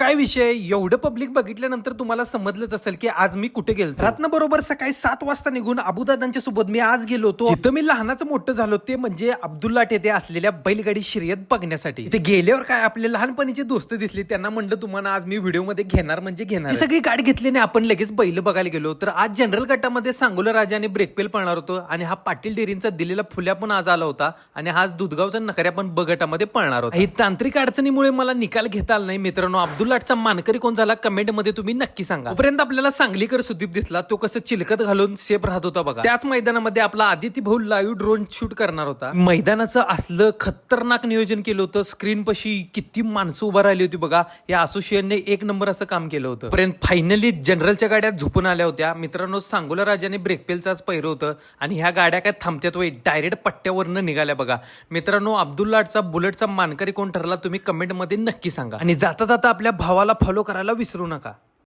काय विषय, एवढं पब्लिक बघितल्यानंतर तुम्हाला समजलंच असेल की आज मी कुठे गेलो. रात्र बरोबर सकाळी 7 वाजता निघून अबुदादांच्या सोबत मी आज गेलो होतो जिथं मी लहानाचं मोठं झालो, ते म्हणजे अब्दुल्लाट येथे असलेल्या बैलगाडी शर्यत बघण्यासाठी. इथे गेल्यावर काय आपले लहानपणीचे दोस्त दिसले, त्यांना म्हणलं तुम्हाला आज मी व्हिडिओ मध्ये घेणार म्हणजे घेणार. ती सगळी गाडी घेतली आणि आपण लगेच बैल बघायला गेलो. तर आज जनरल गटामध्ये सांगोला राजा आणि ब्रेकपेल पळणार होतो आणि हा पाटील डेअरींचा दिलेला फुल्या पण आज आला होता आणि आज दुधगावचा नखऱ्या पण ब गटामध्ये पळणार होता. ही तांत्रिक अडचणीमुळे मला निकाल घेता आला नाही. मित्रांनो, अब्दुल्लाटचा मानकरी कोण झाला कमेंट मध्ये तुम्ही नक्की सांगा. तोपर्यंत आपल्याला सांगलीकर सुदीप दिसला, तो कसं चिलकत घालून सेफ राहत होता बघा. त्याच मैदानामध्ये आपला आदिती भाऊ लाईव्ह ड्रोन शूट करणार होता. मैदानाचं असलं खतरनाक नियोजन केलं होतं. स्क्रीन पशी किती माणसं उभा राहिली होती बघा. या असोसिएशनने एक नंबर असं काम केलं होतं. पर्यंत फायनली जनरलच्या गाड्या झोपून आल्या होत्या. मित्रांनो, सांगोला राजाने ब्रेकपेलचाच पहिरं होतं आणि ह्या गाड्या काय थांबत्यात वय, डायरेक्ट पट्ट्यावरनं निघाल्या बघा. मित्रांनो, अब्दुल्लाटचा बुलेटचा मानकरी कोण ठरला तुम्ही कमेंट मध्ये नक्की सांगा आणि जाता जाता आपल्या भावाला फॉलो करायला विसरू नका.